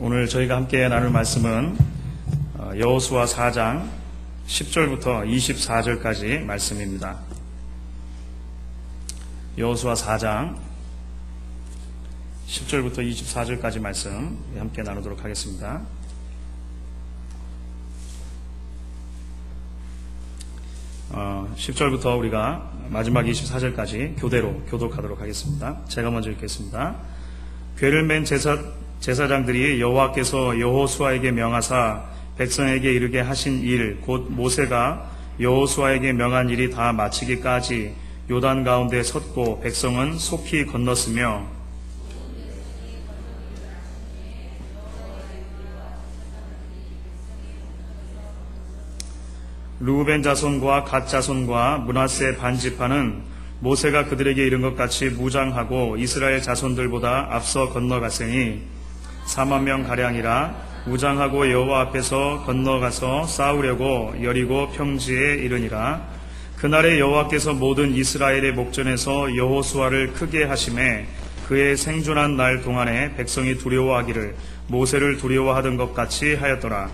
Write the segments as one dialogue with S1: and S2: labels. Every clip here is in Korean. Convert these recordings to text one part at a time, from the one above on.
S1: 오늘 저희가 함께 나눌 말씀은 여호수아 4장 10절부터 24절까지 말씀입니다. 여호수아 4장 10절부터 24절까지 말씀 함께 나누도록 하겠습니다. 어, 10절부터 우리가 마지막 24절까지 교대로 교독하도록 하겠습니다. 제가 먼저 읽겠습니다. 궤를 맨 제사장들이 여호와께서 여호수아에게 명하사 백성에게 이르게 하신 일 곧 모세가 여호수아에게 명한 일이 다 마치기까지 요단 가운데 섰고 백성은 속히 건넜으며 르우벤 자손과 갓 자손과 므낫세 반지파는 모세가 그들에게 이른 것 같이 무장하고 이스라엘 자손들보다 앞서 건너갔으니 4만 명 가량이라 무장하고 여호와 앞에서 건너가서 싸우려고 여리고 평지에 이르니라. 그날에 여호와께서 모든 이스라엘의 목전에서 여호수아를 크게 하심에 그의 생존한 날 동안에 백성이 두려워하기를 모세를 두려워하던 것 같이 하였더라.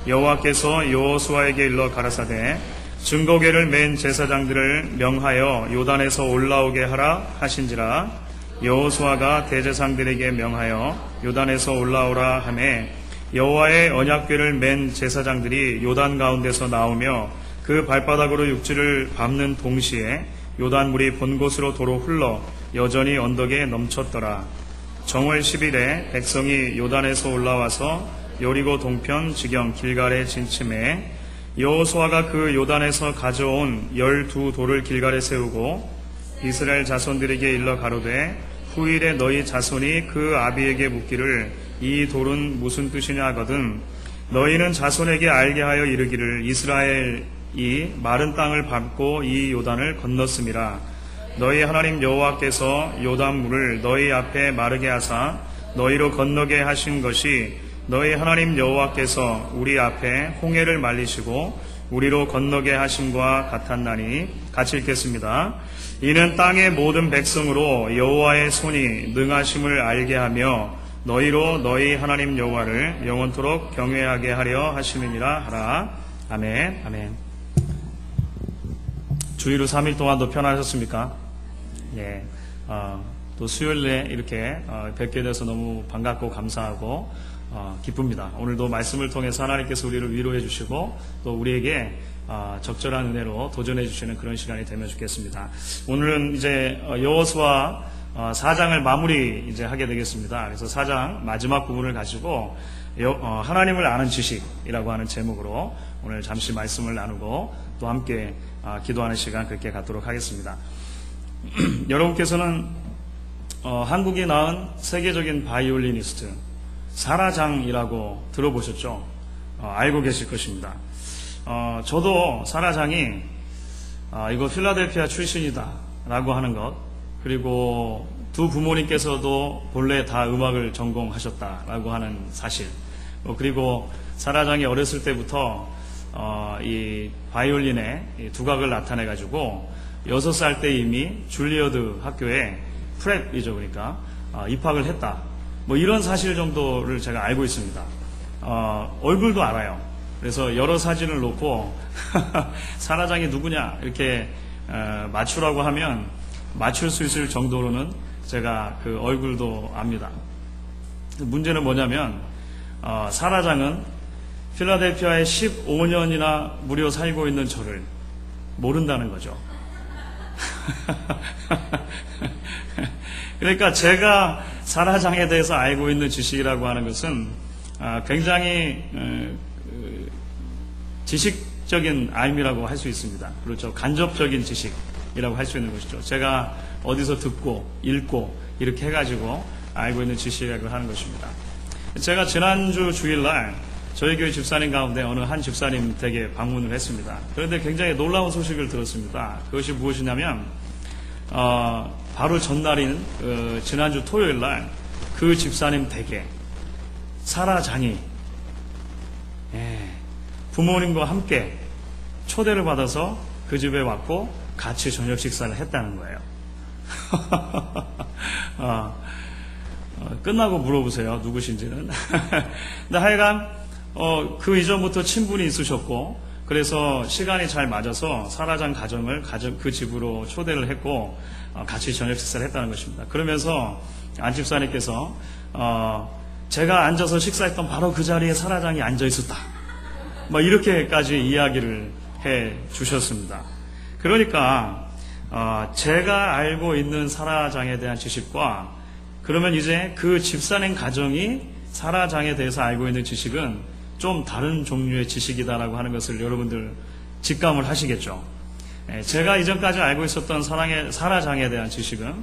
S1: 여호와께서 여호수아에게 일러 가라사대 증거궤를 맨 제사장들을 명하여 요단에서 올라오게 하라 하신지라. 여호수아가 대제사장들에게 명하여 요단에서 올라오라 하매 여호와의 언약궤를 맨 제사장들이 요단 가운데서 나오며 그 발바닥으로 육지를 밟는 동시에 요단물이 본 곳으로 도로 흘러 여전히 언덕에 넘쳤더라. 정월 10일에 백성이 요단에서 올라와서 여리고 동편 지경 길갈에 진침해 여호수아가 그 요단에서 가져온 12돌을 길갈에 세우고 이스라엘 자손들에게 일러 가로되 후일에 너희 자손이 그 아비에게 묻기를 이 돌은 무슨 뜻이냐 하거든 너희는 자손에게 알게 하여 이르기를 이스라엘이 마른 땅을 밟고 이 요단을 건넜음이라. 너희 하나님 여호와께서 요단물을 너희 앞에 마르게 하사 너희로 건너게 하신 것이 너희 하나님 여호와께서 우리 앞에 홍해를 말리시고 우리로 건너게 하심과 같았나니. 같이 읽겠습니다. 이는 땅의 모든 백성으로 여호와의 손이 능하심을 알게 하며 너희로 너희 하나님 여호와를 영원토록 경외하게 하려 하심이니라 하라. 아멘. 아멘. 주일로 3일 동안도 편하셨습니까? 예. 또 수요일에 이렇게 뵙게 돼서 너무 반갑고 감사하고 기쁩니다. 오늘도 말씀을 통해서 하나님께서 우리를 위로해 주시고 또 우리에게 적절한 은혜로 도전해 주시는 그런 시간이 되면 좋겠습니다. 오늘은 이제 여호수아 4장을 마무리 이제 하게 되겠습니다. 그래서 4장 마지막 부분을 가지고 하나님을 아는 지식이라고 하는 제목으로 오늘 잠시 말씀을 나누고 또 함께 기도하는 시간 그렇게 갖도록 하겠습니다. 여러분께서는 한국이 낳은 세계적인 바이올리니스트 사라장이라고 들어보셨죠? 알고 계실 것입니다. 저도 사라장이 이거 필라델피아 출신이다 라고 하는 것, 그리고 두 부모님께서도 본래 다 음악을 전공하셨다라고 하는 사실, 그리고 사라장이 어렸을 때부터 이 바이올린의 이 두각을 나타내가지고 6살 때 이미 줄리어드 학교에 프랩이죠, 그러니까 입학을 했다. 이런 사실 정도를 제가 알고 있습니다. 얼굴도 알아요. 그래서 여러 사진을 놓고 사라장이 누구냐 이렇게 맞추라고 하면 맞출 수 있을 정도로는 제가 그 얼굴도 압니다. 문제는 뭐냐면 사라장은 필라델피아에 15년이나 무려 살고 있는 저를 모른다는 거죠. 그러니까 제가 사라장에 대해서 알고 있는 지식이라고 하는 것은 굉장히 지식적인 알미라고 할 수 있습니다. 그렇죠. 간접적인 지식이라고 할 수 있는 것이죠. 제가 어디서 듣고 읽고 이렇게 해가지고 알고 있는 지식이라고 하는 것입니다. 제가 지난주 주일날 저희 교회 집사님 가운데 어느 한 집사님 댁에 방문을 했습니다. 그런데 굉장히 놀라운 소식을 들었습니다. 그것이 무엇이냐면 바로 전날인 지난주 토요일날 그 집사님 댁에 사라장이 부모님과 함께 초대를 받아서 그 집에 왔고 같이 저녁 식사를 했다는 거예요. 끝나고 물어보세요. 누구신지는. 근데 하여간 그 이전부터 친분이 있으셨고, 그래서 시간이 잘 맞아서 사라장 가정을 그 집으로 초대를 했고 같이 저녁 식사를 했다는 것입니다. 그러면서 안 집사님께서 제가 앉아서 식사했던 바로 그 자리에 사라장이 앉아 있었다, 뭐 이렇게까지 이야기를 해 주셨습니다. 그러니까 제가 알고 있는 사라장에 대한 지식과, 그러면 이제 그 집사님 가정이 사라장에 대해서 알고 있는 지식은 좀 다른 종류의 지식이다라고 하는 것을 여러분들 직감을 하시겠죠. 제가 이전까지 알고 있었던 사라장에 대한 지식은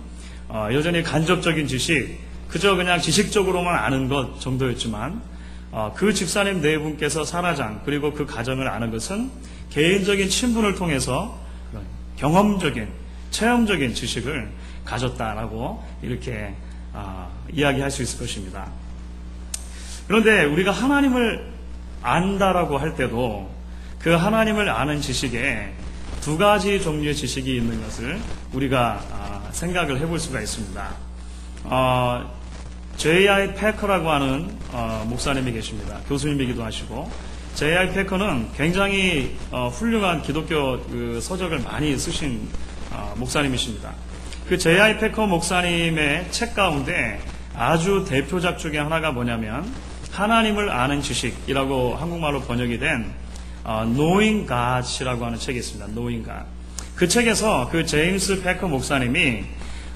S1: 여전히 간접적인 지식, 그저 그냥 지식적으로만 아는 것 정도였지만, 그 집사님 네 분께서 사라장 그리고 그 가정을 아는 것은 개인적인 친분을 통해서 경험적인, 체험적인 지식을 가졌다라고 이렇게 이야기할 수 있을 것입니다. 그런데 우리가 하나님을 안다라고 할 때도 그 하나님을 아는 지식에 두 가지 종류의 지식이 있는 것을 우리가 생각을 해볼 수가 있습니다. J.I. 패커라고 하는 목사님이 계십니다. 교수님이기도 하시고, J.I. 패커는 굉장히 훌륭한 기독교 서적을 많이 쓰신 목사님이십니다. 그 J.I. 패커 목사님의 책 가운데 아주 대표작 중에 하나가 뭐냐면 하나님을 아는 지식이라고 한국말로 번역이 된 Knowing God이라고 하는 책이 있습니다. Knowing God. 그 책에서 그 제임스 패커 목사님이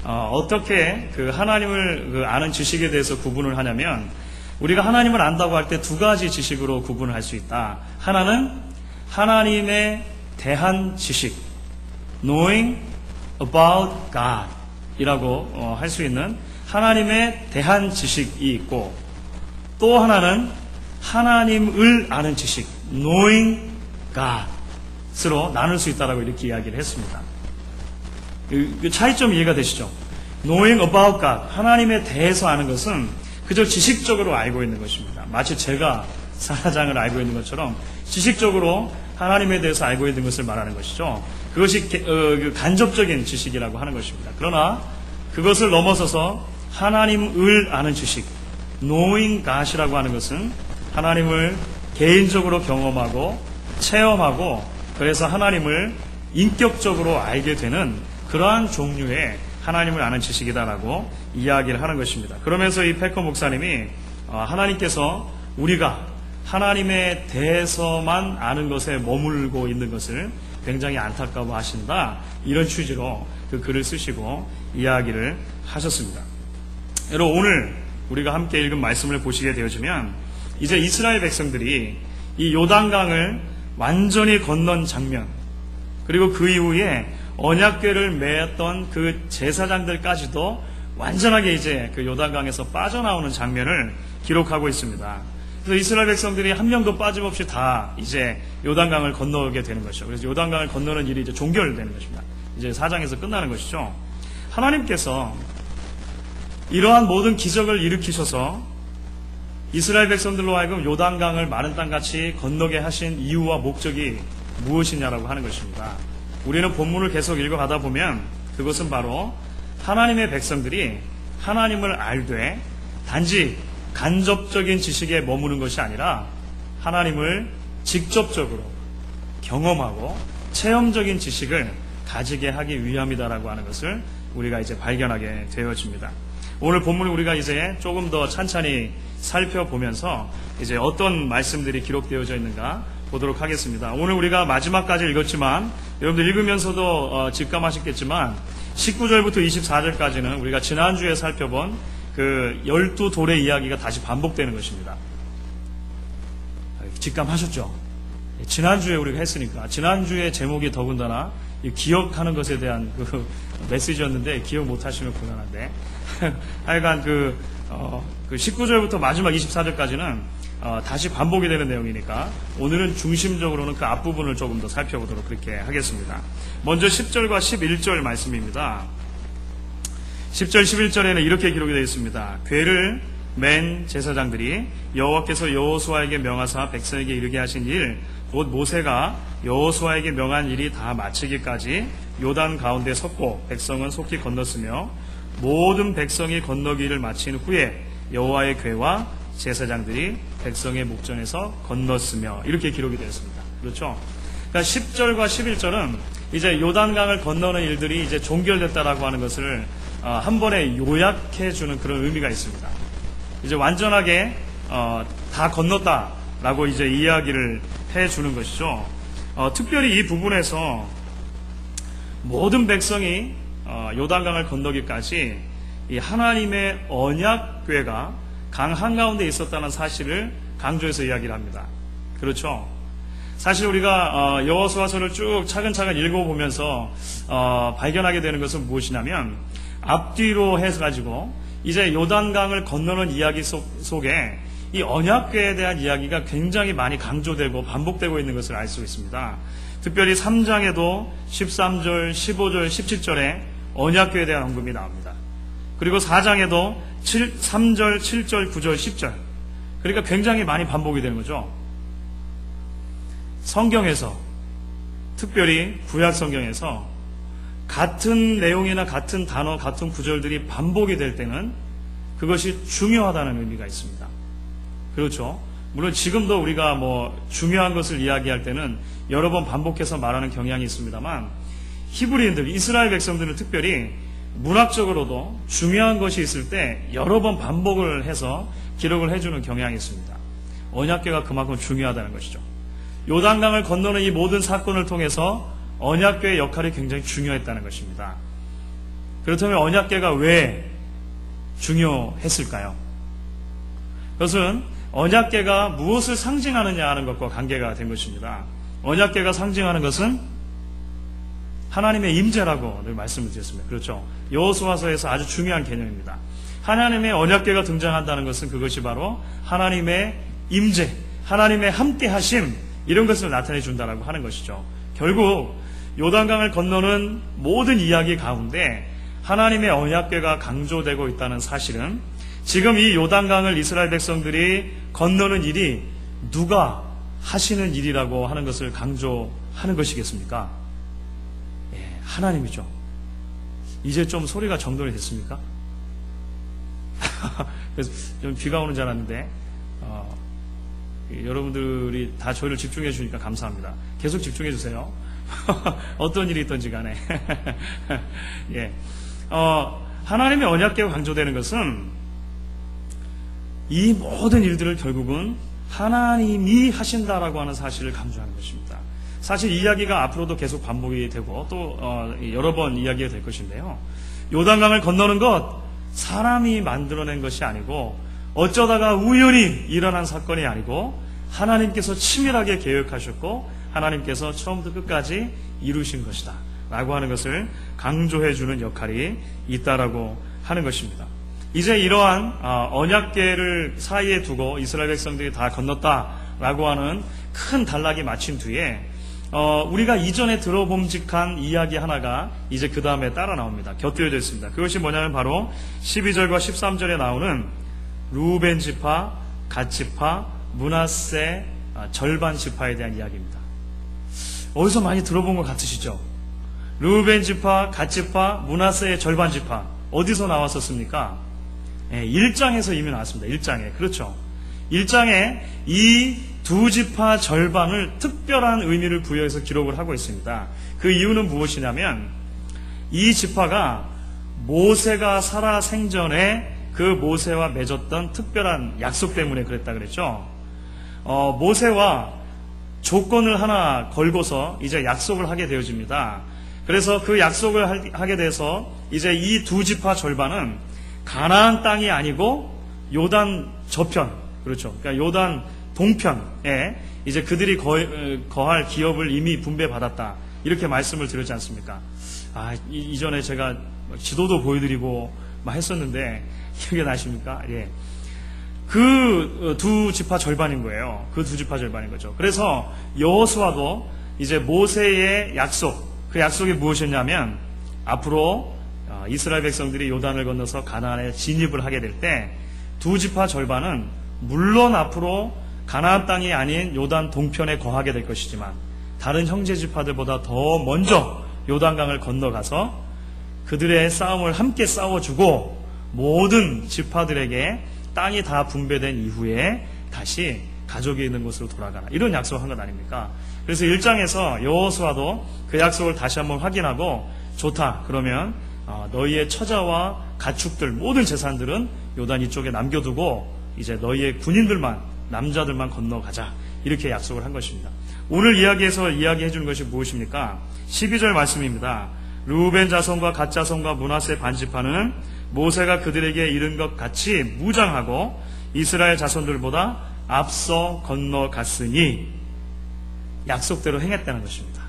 S1: 어떻게 그 하나님을 아는 지식에 대해서 구분을 하냐면, 우리가 하나님을 안다고 할 때 두 가지 지식으로 구분을 할 수 있다. 하나는 하나님에 대한 지식, Knowing about God 이라고 할 수 있는 하나님에 대한 지식이 있고, 또 하나는 하나님을 아는 지식, Knowing God으로 나눌 수 있다라고 이렇게 이야기를 했습니다. 그 차이점 이해가 되시죠? Knowing about God, 하나님에 대해서 아는 것은 그저 지식적으로 알고 있는 것입니다. 마치 제가 사라장을 알고 있는 것처럼 지식적으로 하나님에 대해서 알고 있는 것을 말하는 것이죠. 그것이 간접적인 지식이라고 하는 것입니다. 그러나 그것을 넘어서서 하나님을 아는 지식, Knowing God이라고 하는 것은 하나님을 개인적으로 경험하고 체험하고, 그래서 하나님을 인격적으로 알게 되는 그러한 종류의 하나님을 아는 지식이다라고 이야기를 하는 것입니다. 그러면서 이 패커 목사님이 하나님께서 우리가 하나님에 대해서만 아는 것에 머물고 있는 것을 굉장히 안타까워하신다, 이런 취지로 그 글을 쓰시고 이야기를 하셨습니다. 여러분, 오늘 우리가 함께 읽은 말씀을 보시게 되어지면 이제 이스라엘 백성들이 이 요단강을 완전히 건넌 장면, 그리고 그 이후에 언약궤를 메었던 그 제사장들까지도 완전하게 이제 그 요단강에서 빠져나오는 장면을 기록하고 있습니다. 그래서 이스라엘 백성들이 한 명도 빠짐없이 다 이제 요단강을 건너게 되는 것이죠. 그래서 요단강을 건너는 일이 이제 종결되는 것입니다. 이제 4장에서 끝나는 것이죠. 하나님께서 이러한 모든 기적을 일으키셔서 이스라엘 백성들로 하여금 요단강을 마른 땅같이 건너게 하신 이유와 목적이 무엇이냐라고 하는 것입니다. 우리는 본문을 계속 읽어가다 보면 그것은 바로 하나님의 백성들이 하나님을 알되 단지 간접적인 지식에 머무는 것이 아니라 하나님을 직접적으로 경험하고 체험적인 지식을 가지게 하기 위함이다라고 하는 것을 우리가 이제 발견하게 되어집니다. 오늘 본문을 우리가 이제 조금 더 찬찬히 살펴보면서 이제 어떤 말씀들이 기록되어져 있는가 보도록 하겠습니다. 오늘 우리가 마지막까지 읽었지만 여러분들 읽으면서도 직감하셨겠지만 19절부터 24절까지는 우리가 지난주에 살펴본 그 12돌의 이야기가 다시 반복되는 것입니다. 직감하셨죠? 지난주에 우리가 했으니까. 지난주에 제목이 더군다나 기억하는 것에 대한 그 메시지였는데 기억 못하시면 곤란한데 하여간 그 19절부터 마지막 24절까지는 다시 반복이 되는 내용이니까 오늘은 중심적으로는 그 앞부분을 조금 더 살펴보도록 그렇게 하겠습니다. 먼저 10절과 11절 말씀입니다. 10절 11절에는 이렇게 기록이 되어 있습니다. 궤를 맨 제사장들이 여호와께서 여호수아에게 명하사 백성에게 이르게 하신 일, 곧 모세가 여호수아에게 명한 일이 다 마치기까지 요단 가운데 섰고 백성은 속히 건넜으며 모든 백성이 건너기를 마친 후에 여호와의 궤와 제사장들이 백성의 목전에서 건넜으며 이렇게 기록이 되었습니다. 그렇죠? 그러니까 10절과 11절은 이제 요단강을 건너는 일들이 이제 종결됐다라고 하는 것을 한 번에 요약해 주는 그런 의미가 있습니다. 이제 완전하게 다 건넜다라고 이제 이야기를 해 주는 것이죠. 특별히 이 부분에서 모든 백성이 요단강을 건너기까지 이 하나님의 언약궤가 강 한가운데 있었다는 사실을 강조해서 이야기를 합니다. 그렇죠? 사실 우리가 여호수아서를 쭉 차근차근 읽어보면서 발견하게 되는 것은 무엇이냐면 앞뒤로 해가지고 이제 요단강을 건너는 이야기 속에 이 언약궤에 대한 이야기가 굉장히 많이 강조되고 반복되고 있는 것을 알 수 있습니다. 특별히 3장에도 13절, 15절, 17절에 언약궤에 대한 언급이 나옵니다. 그리고 4장에도 3절, 7절, 9절, 10절. 그러니까 굉장히 많이 반복이 되는 거죠. 성경에서, 특별히 구약 성경에서 같은 내용이나 같은 단어, 같은 구절들이 반복이 될 때는 그것이 중요하다는 의미가 있습니다. 그렇죠? 물론 지금도 우리가 중요한 것을 이야기할 때는 여러 번 반복해서 말하는 경향이 있습니다만 히브리인들, 이스라엘 백성들은 특별히 문학적으로도 중요한 것이 있을 때 여러 번 반복을 해서 기록을 해주는 경향이 있습니다. 언약궤가 그만큼 중요하다는 것이죠. 요단강을 건너는 이 모든 사건을 통해서 언약궤의 역할이 굉장히 중요했다는 것입니다. 그렇다면 언약궤가 왜 중요했을까요? 그것은 언약궤가 무엇을 상징하느냐 하는 것과 관계가 된 것입니다. 언약궤가 상징하는 것은 하나님의 임재라고 늘 말씀을 드렸습니다. 그렇죠? 여호수아서에서 아주 중요한 개념입니다. 하나님의 언약궤가 등장한다는 것은 그것이 바로 하나님의 임재, 하나님의 함께하심 이런 것을 나타내 준다라고 하는 것이죠. 결국 요단강을 건너는 모든 이야기 가운데 하나님의 언약궤가 강조되고 있다는 사실은 지금 이 요단강을 이스라엘 백성들이 건너는 일이 누가 하시는 일이라고 하는 것을 강조하는 것이겠습니까? 예, 하나님이죠. 이제 좀 소리가 정돈이 됐습니까? 그래서 좀 비가 오는 줄 알았는데 여러분들이 다 저희를 집중해 주니까 감사합니다. 계속 집중해 주세요. 어떤 일이 있든지 간에. 예. 하나님의 언약궤가 강조되는 것은 이 모든 일들을 결국은 하나님이 하신다라고 하는 사실을 강조하는 것입니다. 사실 이 이야기가 앞으로도 계속 반복이 되고 또 여러 번 이야기가 될 것인데요. 요단강을 건너는 것 사람이 만들어낸 것이 아니고 어쩌다가 우연히 일어난 사건이 아니고 하나님께서 치밀하게 계획하셨고 하나님께서 처음부터 끝까지 이루신 것이다 라고 하는 것을 강조해주는 역할이 있다라고 하는 것입니다. 이제 이러한 언약궤를 사이에 두고 이스라엘 백성들이 다 건넜다라고 하는 큰 단락이 마친 뒤에 우리가 이전에 들어봄직한 이야기 하나가 이제 그 다음에 따라 나옵니다. 곁들여져 있습니다. 그것이 뭐냐면 바로 12절과 13절에 나오는 루벤 지파, 갓 지파, 므낫세 절반 지파에 대한 이야기입니다. 어디서 많이 들어본 것 같으시죠? 루벤 지파, 갓 지파, 므낫세의 절반 지파 어디서 나왔었습니까? 1장에서 이미 나왔습니다. 1장에. 그렇죠. 1장에 이 두 지파 절반을 특별한 의미를 부여해서 기록을 하고 있습니다. 그 이유는 무엇이냐면 이 지파가 모세가 살아 생전에 그 모세와 맺었던 특별한 약속 때문에 그랬다 그랬죠. 모세와 조건을 하나 걸고서 이제 약속을 하게 되어집니다. 그래서 그 약속을 하게 돼서 이제 이 두 지파 절반은 가나안 땅이 아니고 요단 저편, 그렇죠. 그러니까 요단 동편에 이제 그들이 거할 기업을 이미 분배받았다. 이렇게 말씀을 드렸지 않습니까? 이전에 제가 지도도 보여드리고 막 했었는데 기억이 나십니까? 예. 그 두 지파 절반인 거예요. 그 두 지파 절반인 거죠. 그래서 여호수아도 이제 모세의 약속, 그 약속이 무엇이었냐면 앞으로 이스라엘 백성들이 요단을 건너서 가나안에 진입을 하게 될 때 두 지파 절반은 물론 앞으로 가나안 땅이 아닌 요단 동편에 거하게 될 것이지만 다른 형제 지파들보다 더 먼저 요단강을 건너가서 그들의 싸움을 함께 싸워주고 모든 지파들에게 땅이 다 분배된 이후에 다시 가족이 있는 곳으로 돌아가라. 이런 약속을 한 것 아닙니까? 그래서 1장에서 여호수아도 그 약속을 다시 한번 확인하고 좋다. 그러면 너희의 처자와 가축들 모든 재산들은 요단 이쪽에 남겨두고 이제 너희의 군인들만 남자들만 건너가자. 이렇게 약속을 한 것입니다. 오늘 이야기에서 이야기해 주는 것이 무엇입니까? 12절 말씀입니다. 르우벤 자손과 갓 자손과 므낫세 반지파는 모세가 그들에게 이른 것 같이 무장하고 이스라엘 자손들보다 앞서 건너갔으니 약속대로 행했다는 것입니다.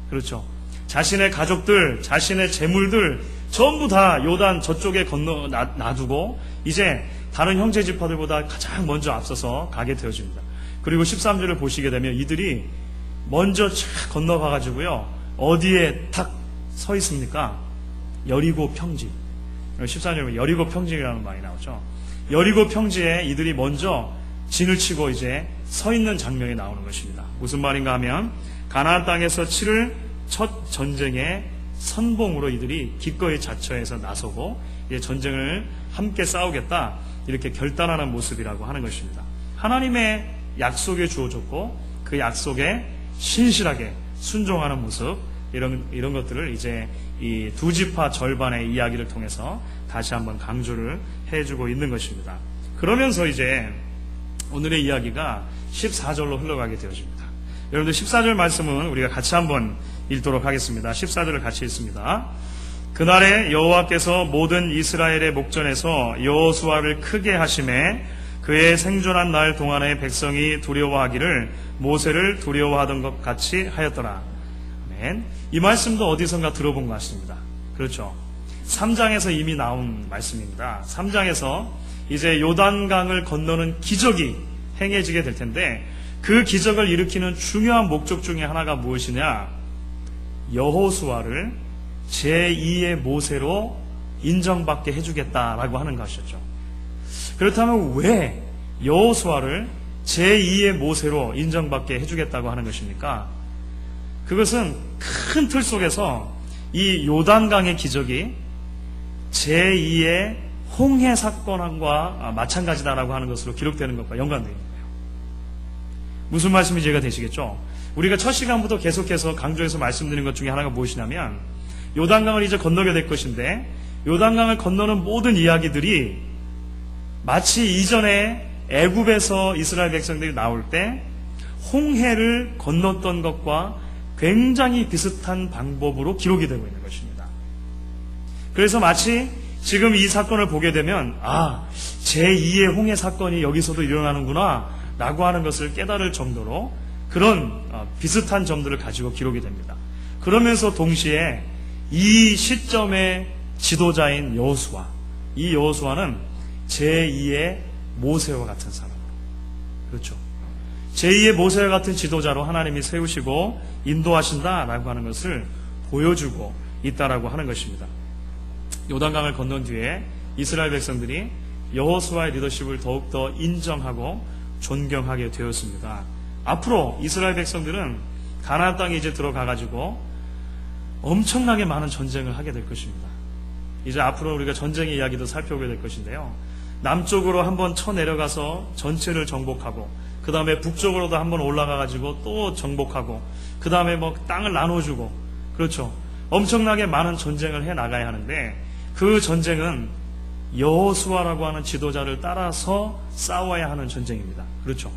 S1: 그렇죠. 자신의 가족들, 자신의 재물들 전부 다 요단 저쪽에 건너 놔두고 이제 다른 형제 지파들보다 가장 먼저 앞서서 가게 되어집니다. 그리고 13절을 보시게 되면 이들이 먼저 쫙 건너가가지고요. 어디에 탁 서 있습니까? 여리고 평지. 14절에 보면 여리고 평지라는 말이 나오죠. 여리고 평지에 이들이 먼저 진을 치고 이제 서 있는 장면이 나오는 것입니다. 무슨 말인가 하면 가나안 땅에서 치를 첫 전쟁의 선봉으로 이들이 기꺼이 자처해서 나서고 이제 전쟁을 함께 싸우겠다 이렇게 결단하는 모습이라고 하는 것입니다. 하나님의 약속에 주어졌고 그 약속에 신실하게 순종하는 모습 이런 것들을 이제 이 두 지파 절반의 이야기를 통해서 다시 한번 강조를 해주고 있는 것입니다. 그러면서 이제 오늘의 이야기가 14절로 흘러가게 되어집니다. 여러분들 14절 말씀은 우리가 같이 한번 읽도록 하겠습니다. 14절을 같이 읽습니다. 그날에 여호와께서 모든 이스라엘의 목전에서 여호수아를 크게 하심에 그의 생존한 날 동안에 백성이 두려워하기를 모세를 두려워하던 것 같이 하였더라. 아멘. 이 말씀도 어디선가 들어본 것 같습니다. 그렇죠. 3장에서 이미 나온 말씀입니다. 3장에서 이제 요단강을 건너는 기적이 행해지게 될 텐데 그 기적을 일으키는 중요한 목적 중에 하나가 무엇이냐? 여호수아를 제2의 모세로 인정받게 해주겠다라고 하는 것이었죠. 그렇다면 왜 여호수아를 제2의 모세로 인정받게 해주겠다고 하는 것입니까? 그것은 큰 틀 속에서 이 요단강의 기적이 제2의 홍해 사건과 마찬가지다라고 하는 것으로 기록되는 것과 연관되어 있는 거예요. 무슨 말씀인지 이해가 되시겠죠? 우리가 첫 시간부터 계속해서 강조해서 말씀드린 것 중에 하나가 무엇이냐면 요단강을 이제 건너게 될 것인데 요단강을 건너는 모든 이야기들이 마치 이전에 애굽에서 이스라엘 백성들이 나올 때 홍해를 건넜던 것과 굉장히 비슷한 방법으로 기록이 되고 있는 것입니다. 그래서 마치 지금 이 사건을 보게 되면 제2의 홍해 사건이 여기서도 일어나는구나 라고 하는 것을 깨달을 정도로 그런 비슷한 점들을 가지고 기록이 됩니다. 그러면서 동시에 이 시점의 지도자인 여호수아, 이 여호수아는 제2의 모세와 같은 사람으로, 그렇죠. 제2의 모세와 같은 지도자로 하나님이 세우시고 인도하신다라고 하는 것을 보여주고 있다라고 하는 것입니다. 요단강을 건넌 뒤에 이스라엘 백성들이 여호수아의 리더십을 더욱더 인정하고 존경하게 되었습니다. 앞으로 이스라엘 백성들은 가나안 땅에 이제 들어가가지고 엄청나게 많은 전쟁을 하게 될 것입니다. 이제 앞으로 우리가 전쟁의 이야기도 살펴보게 될 것인데요. 남쪽으로 한번 쳐내려가서 전체를 정복하고 그 다음에 북쪽으로도 한번 올라가가지고 또 정복하고 그 다음에 뭐 땅을 나눠주고 그렇죠. 엄청나게 많은 전쟁을 해나가야 하는데 그 전쟁은 여호수아라고 하는 지도자를 따라서 싸워야 하는 전쟁입니다. 그렇죠.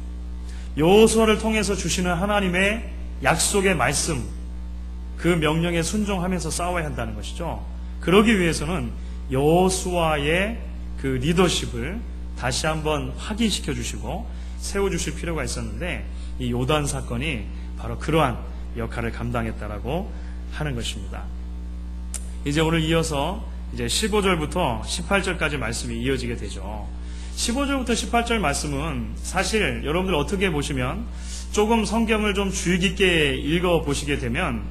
S1: 여호수아를 통해서 주시는 하나님의 약속의 말씀 그 명령에 순종하면서 싸워야 한다는 것이죠. 그러기 위해서는 여호수아의 그 리더십을 다시 한번 확인시켜 주시고 세워주실 필요가 있었는데 이 요단 사건이 바로 그러한 역할을 감당했다라고 하는 것입니다. 이제 오늘 이어서 이제 15절부터 18절까지 말씀이 이어지게 되죠. 15절부터 18절 말씀은 사실 여러분들 어떻게 보시면 조금 성경을 좀 주의 깊게 읽어보시게 되면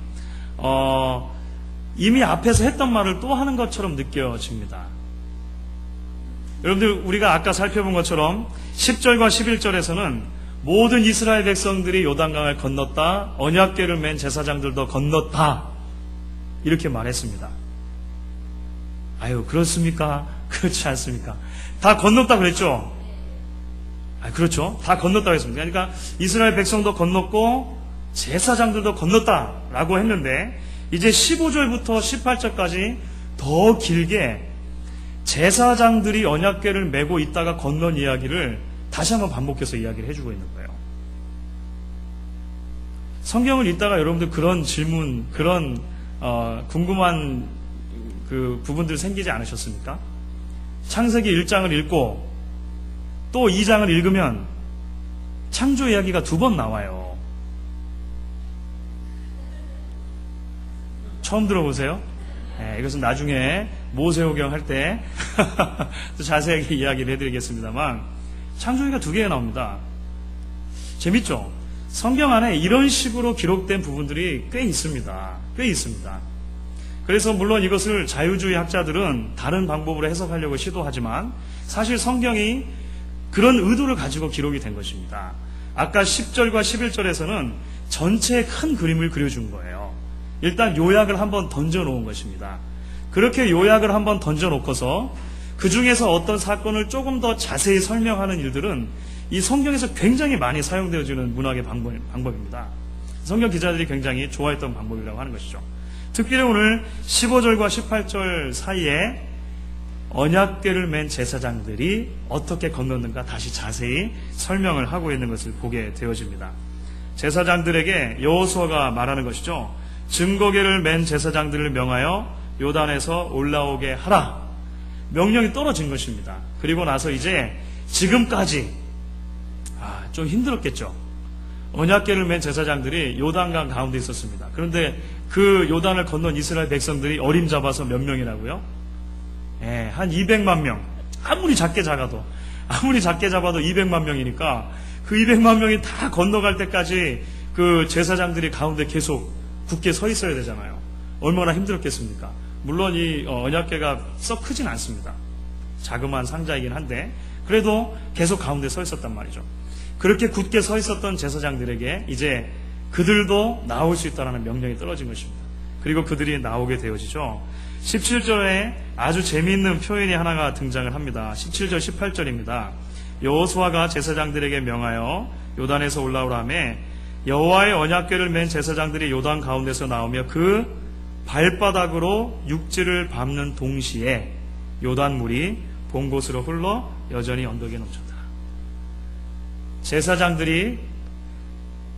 S1: 이미 앞에서 했던 말을 또 하는 것처럼 느껴집니다. 여러분들 우리가 아까 살펴본 것처럼 10절과 11절에서는 모든 이스라엘 백성들이 요단강을 건넜다. 언약궤를 맨 제사장들도 건넜다. 이렇게 말했습니다. 아유, 그렇습니까? 그렇지 않습니까? 다 건넜다 그랬죠? 그렇죠. 다 건넜다고 했습니다. 그러니까 이스라엘 백성도 건넜고 제사장들도 건넜다라고 했는데 이제 15절부터 18절까지 더 길게 제사장들이 언약궤를 메고 있다가 건넌 이야기를 다시 한번 반복해서 이야기를 해주고 있는 거예요. 성경을 읽다가 여러분들 그런 질문, 그런 궁금한 그 부분들 생기지 않으셨습니까? 창세기 1장을 읽고 또 2장을 읽으면 창조 이야기가 2번 나와요. 처음 들어보세요? 네, 이것은 나중에 모세오경 할 때 자세하게 이야기를 해드리겠습니다만 창조기가 2개가 나옵니다. 재밌죠? 성경 안에 이런 식으로 기록된 부분들이 꽤 있습니다. 꽤 있습니다. 그래서 물론 이것을 자유주의 학자들은 다른 방법으로 해석하려고 시도하지만 사실 성경이 그런 의도를 가지고 기록이 된 것입니다. 아까 10절과 11절에서는 전체의 큰 그림을 그려준 거예요. 일단 요약을 한번 던져놓은 것입니다. 그렇게 요약을 한번 던져놓고서 그 중에서 어떤 사건을 조금 더 자세히 설명하는 일들은 이 성경에서 굉장히 많이 사용되어지는 문학의 방법입니다. 성경 기자들이 굉장히 좋아했던 방법이라고 하는 것이죠. 특별히 오늘 15절과 18절 사이에 언약궤를 맨 제사장들이 어떻게 건넜는가 다시 자세히 설명을 하고 있는 것을 보게 되어집니다. 제사장들에게 여호수아가 말하는 것이죠. 증거궤를 맨 제사장들을 명하여 요단에서 올라오게 하라. 명령이 떨어진 것입니다. 그리고 나서 이제 지금까지 좀 힘들었겠죠. 언약궤를 맨 제사장들이 요단강 가운데 있었습니다. 그런데 그 요단을 건넌 이스라엘 백성들이 어림잡아서 몇 명이라고요? 한 200만 명. 아무리 작게 잡아도 200만 명이니까 그 200만 명이 다 건너갈 때까지 그 제사장들이 가운데 계속 굳게 서 있어야 되잖아요. 얼마나 힘들었겠습니까? 물론 이 언약궤가 썩 크진 않습니다. 자그마한 상자이긴 한데 그래도 계속 가운데 서 있었단 말이죠. 그렇게 굳게 서 있었던 제사장들에게 이제 그들도 나올 수 있다는 명령이 떨어진 것입니다. 그리고 그들이 나오게 되어지죠. 17절에 아주 재미있는 표현이 하나가 등장을 합니다. 17절 18절입니다. 여호수아가 제사장들에게 명하여 요단에서 올라오라매 여호와의 언약궤를 맨 제사장들이 요단 가운데서 나오며 그 발바닥으로 육지를 밟는 동시에 요단물이 본 곳으로 흘러 여전히 언덕에 넘쳤다. 제사장들이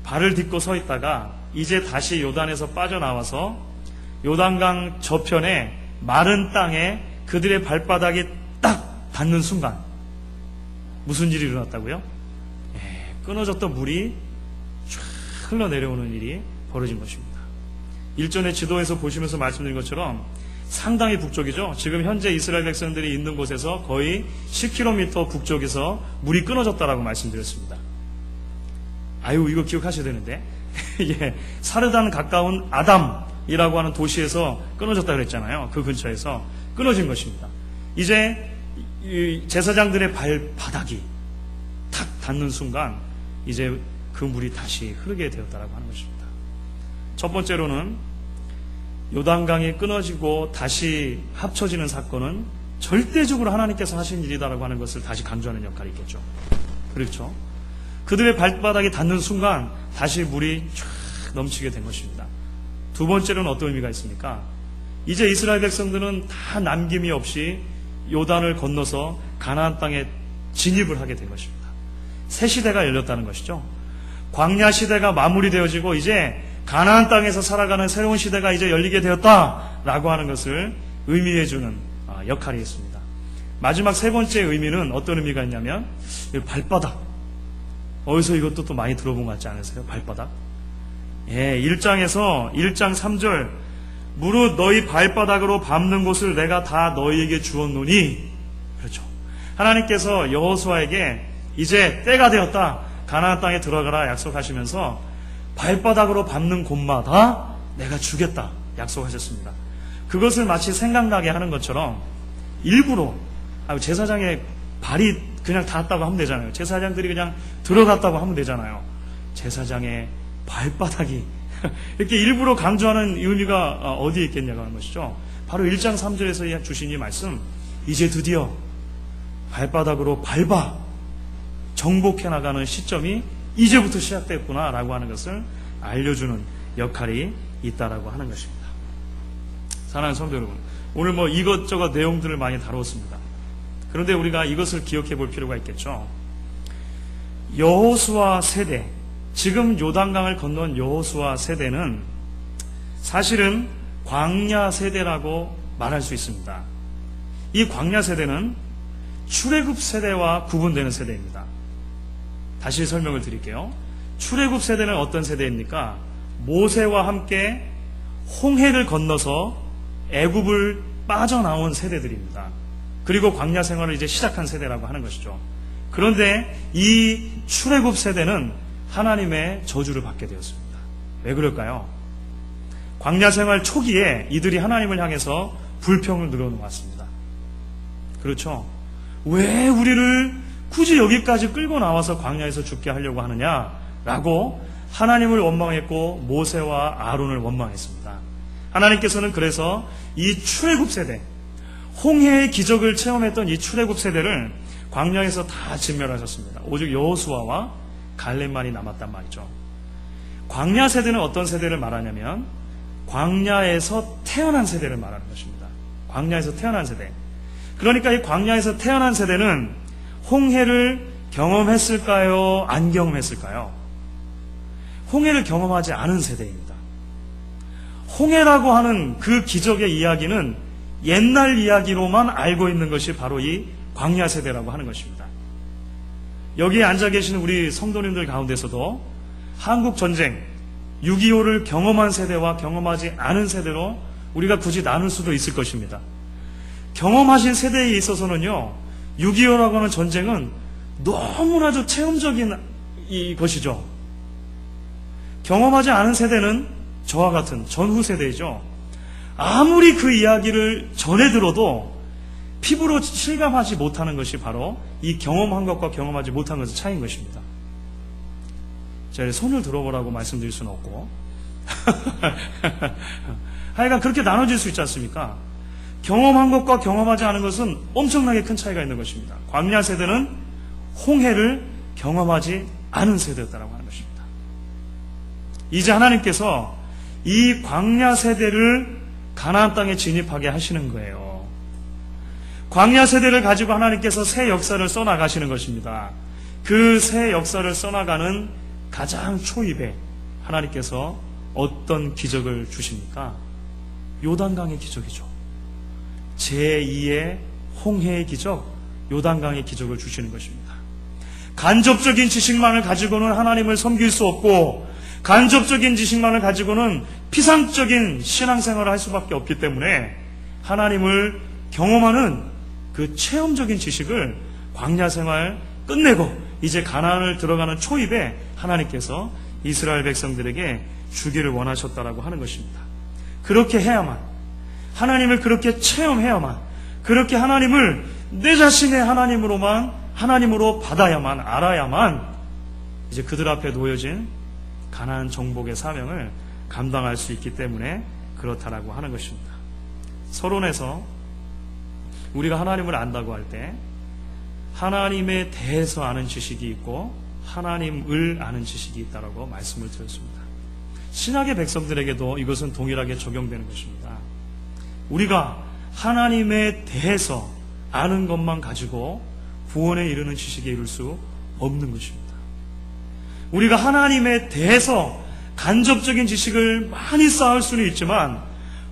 S1: 발을 딛고 서 있다가 이제 다시 요단에서 빠져나와서 요단강 저편에 마른 땅에 그들의 발바닥이 딱 닿는 순간 무슨 일이 일어났다고요? 끊어졌던 물이 쫙 흘러내려오는 일이 벌어진 것입니다. 일전의 지도에서 보시면서 말씀드린 것처럼 상당히 북쪽이죠. 지금 현재 이스라엘 백성들이 있는 곳에서 거의 10km 북쪽에서 물이 끊어졌다라고 말씀드렸습니다. 이거 기억하셔야 되는데 사르단 가까운 아담이라고 하는 도시에서 끊어졌다 그랬잖아요. 그 근처에서 끊어진 것입니다. 이제 제사장들의 발바닥이 탁 닿는 순간 이제 그 물이 다시 흐르게 되었다라고 하는 것입니다. 첫 번째로는 요단강이 끊어지고 다시 합쳐지는 사건은 절대적으로 하나님께서 하신 일이다라고 하는 것을 다시 강조하는 역할이 있겠죠. 그렇죠? 그들의 발바닥이 닿는 순간 다시 물이 쫙 넘치게 된 것입니다. 두 번째로는 어떤 의미가 있습니까? 이제 이스라엘 백성들은 다 남김이 없이 요단을 건너서 가나안 땅에 진입을 하게 된 것입니다. 새 시대가 열렸다는 것이죠. 광야 시대가 마무리되어지고 이제 가나안 땅에서 살아가는 새로운 시대가 이제 열리게 되었다라고 하는 것을 의미해주는 역할이 있습니다. 마지막 세 번째 의미는 어떤 의미가 있냐면 발바닥. 어디서 이것도 또 많이 들어본 것 같지 않으세요? 발바닥. 1장 3절 무릇 너희 발바닥으로 밟는 곳을 내가 다 너희에게 주었노니. 그렇죠. 하나님께서 여호수아에게 이제 때가 되었다. 가나안 땅에 들어가라 약속하시면서 발바닥으로 밟는 곳마다 내가 주겠다 약속하셨습니다. 그것을 마치 생각나게 하는 것처럼 일부러 제사장의 발이 그냥 닿았다고 하면 되잖아요. 제사장들이 그냥 들어갔다고 하면 되잖아요. 제사장의 발바닥이 이렇게 일부러 강조하는 의미가 어디에 있겠냐고 하는 것이죠. 바로 1장 3절에서 주신 이 말씀, 이제 드디어 발바닥으로 밟아 정복해 나가는 시점이 이제부터 시작됐구나라고 하는 것을 알려주는 역할이 있다라고 하는 것입니다. 사랑하는 성도 여러분, 오늘 이것저것 내용들을 많이 다루었습니다. 그런데 우리가 이것을 기억해 볼 필요가 있겠죠. 여호수아 세대, 지금 요단강을 건넌 여호수아 세대는 사실은 광야 세대라고 말할 수 있습니다. 이 광야 세대는 출애굽 세대와 구분되는 세대입니다. 다시 설명을 드릴게요. 출애굽 세대는 어떤 세대입니까? 모세와 함께 홍해를 건너서 애굽을 빠져나온 세대들입니다. 그리고 광야 생활을 이제 시작한 세대라고 하는 것이죠. 그런데 이 출애굽 세대는 하나님의 저주를 받게 되었습니다. 왜 그럴까요? 광야 생활 초기에 이들이 하나님을 향해서 불평을 늘어놓았습니다. 그렇죠? 왜 우리를 굳이 여기까지 끌고 나와서 광야에서 죽게 하려고 하느냐라고 하나님을 원망했고 모세와 아론을 원망했습니다. 하나님께서는 그래서 이 출애굽 세대, 홍해의 기적을 체험했던 이 출애굽 세대를 광야에서 다 진멸하셨습니다. 오직 여호수아와 갈렙만이 남았단 말이죠. 광야 세대는 어떤 세대를 말하냐면 광야에서 태어난 세대를 말하는 것입니다. 광야에서 태어난 세대. 그러니까 이 광야에서 태어난 세대는 홍해를 경험했을까요? 안 경험했을까요? 홍해를 경험하지 않은 세대입니다. 홍해라고 하는 그 기적의 이야기는 옛날 이야기로만 알고 있는 것이 바로 이 광야 세대라고 하는 것입니다. 여기에 앉아 계시는 우리 성도님들 가운데서도 한국 전쟁 6.25를 경험한 세대와 경험하지 않은 세대로 우리가 굳이 나눌 수도 있을 것입니다. 경험하신 세대에 있어서는요, 6.25라고 하는 전쟁은 너무나도 체험적인 것이죠. 경험하지 않은 세대는 저와 같은 전후 세대이죠. 아무리 그 이야기를 전해 들어도 피부로 실감하지 못하는 것이 바로 이 경험한 것과 경험하지 못한 것의 차이인 것입니다. 제가 손을 들어보라고 말씀드릴 수는 없고 하여간 그렇게 나눠질 수 있지 않습니까? 경험한 것과 경험하지 않은 것은 엄청나게 큰 차이가 있는 것입니다. 광야 세대는 홍해를 경험하지 않은 세대였다고 하는 것입니다. 이제 하나님께서 이 광야 세대를 가나안 땅에 진입하게 하시는 거예요. 광야 세대를 가지고 하나님께서 새 역사를 써나가시는 것입니다. 그 새 역사를 써나가는 가장 초입에 하나님께서 어떤 기적을 주십니까? 요단강의 기적이죠. 제2의 홍해의 기적, 요단강의 기적을 주시는 것입니다. 간접적인 지식만을 가지고는 하나님을 섬길 수 없고 간접적인 지식만을 가지고는 피상적인 신앙생활을 할 수밖에 없기 때문에 하나님을 경험하는 그 체험적인 지식을 광야 생활 끝내고 이제 가나안을 들어가는 초입에 하나님께서 이스라엘 백성들에게 주기를 원하셨다라고 하는 것입니다. 그렇게 해야만, 하나님을 그렇게 체험해야만, 그렇게 하나님을 내 자신의 하나님으로 받아야만, 알아야만 이제 그들 앞에 놓여진 가나안 정복의 사명을 감당할 수 있기 때문에 그렇다라고 하는 것입니다. 서론에서 우리가 하나님을 안다고 할 때 하나님에 대해서 아는 지식이 있고 하나님을 아는 지식이 있다라고 말씀을 드렸습니다. 신약의 백성들에게도 이것은 동일하게 적용되는 것입니다. 우리가 하나님에 대해서 아는 것만 가지고 구원에 이르는 지식에 이를 수 없는 것입니다. 우리가 하나님에 대해서 간접적인 지식을 많이 쌓을 수는 있지만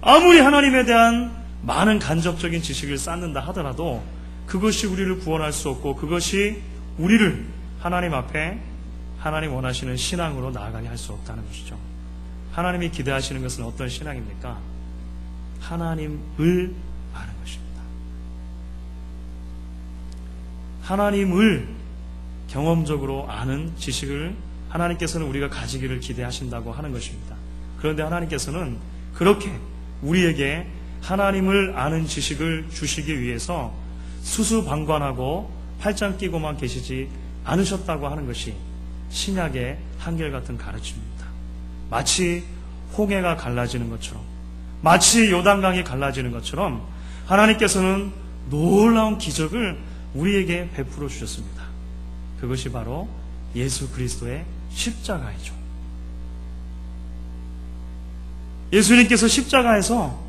S1: 아무리 하나님에 대한 많은 간접적인 지식을 쌓는다 하더라도 그것이 우리를 구원할 수 없고 그것이 우리를 하나님 앞에 하나님 원하시는 신앙으로 나아가게 할 수 없다는 것이죠. 하나님이 기대하시는 것은 어떤 신앙입니까? 하나님을 아는 것입니다. 하나님을 경험적으로 아는 지식을 하나님께서는 우리가 가지기를 기대하신다고 하는 것입니다. 그런데 하나님께서는 그렇게 우리에게 하나님을 아는 지식을 주시기 위해서 수수방관하고 팔짱 끼고만 계시지 않으셨다고 하는 것이 신약의 한결같은 가르침입니다. 마치 홍해가 갈라지는 것처럼, 마치 요단강이 갈라지는 것처럼 하나님께서는 놀라운 기적을 우리에게 베풀어 주셨습니다. 그것이 바로 예수 그리스도의 십자가이죠. 예수님께서 십자가에서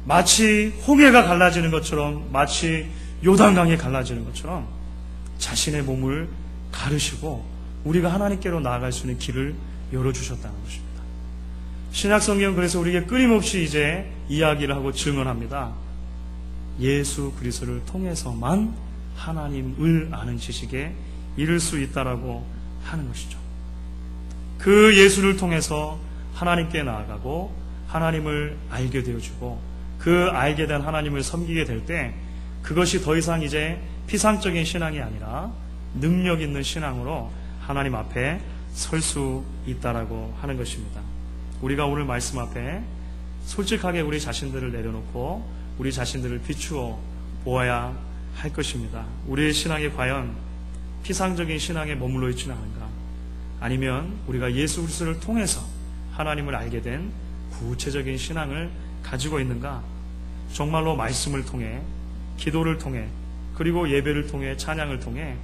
S1: 마치 홍해가 갈라지는 것처럼, 마치 요단강이 갈라지는 것처럼 자신의 몸을 가르시고 우리가 하나님께로 나아갈 수 있는 길을 열어주셨다는 것입니다. 신약성경은 그래서 우리에게 끊임없이 이제 이야기를 하고 증언합니다. 예수 그리스도를 통해서만 하나님을 아는 지식에 이를 수 있다라고 하는 것이죠. 그 예수를 통해서 하나님께 나아가고 하나님을 알게 되어주고 그 알게 된 하나님을 섬기게 될 때 그것이 더 이상 이제 피상적인 신앙이 아니라 능력 있는 신앙으로 하나님 앞에 설 수 있다라고 하는 것입니다. 우리가 오늘 말씀 앞에 솔직하게 우리 자신들을 내려놓고 우리 자신들을 비추어 보아야 할 것입니다. 우리의 신앙이 과연 피상적인 신앙에 머물러 있지는 않은가? 아니면 우리가 예수 그리스도를 통해서 하나님을 알게 된 구체적인 신앙을 가지고 있는가? 정말로 말씀을 통해, 기도를 통해, 그리고 예배를 통해, 찬양을 통해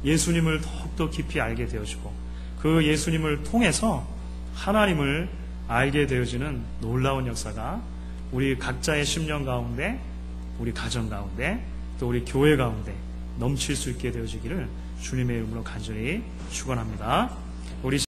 S1: 예수님을 더욱더 깊이 알게 되어지고 그 예수님을 통해서 하나님을 알게 되어지는 놀라운 역사가 우리 각자의 심령 가운데, 우리 가정 가운데, 또 우리 교회 가운데 넘칠 수 있게 되어지기를 주님의 이름으로 간절히 축원합니다.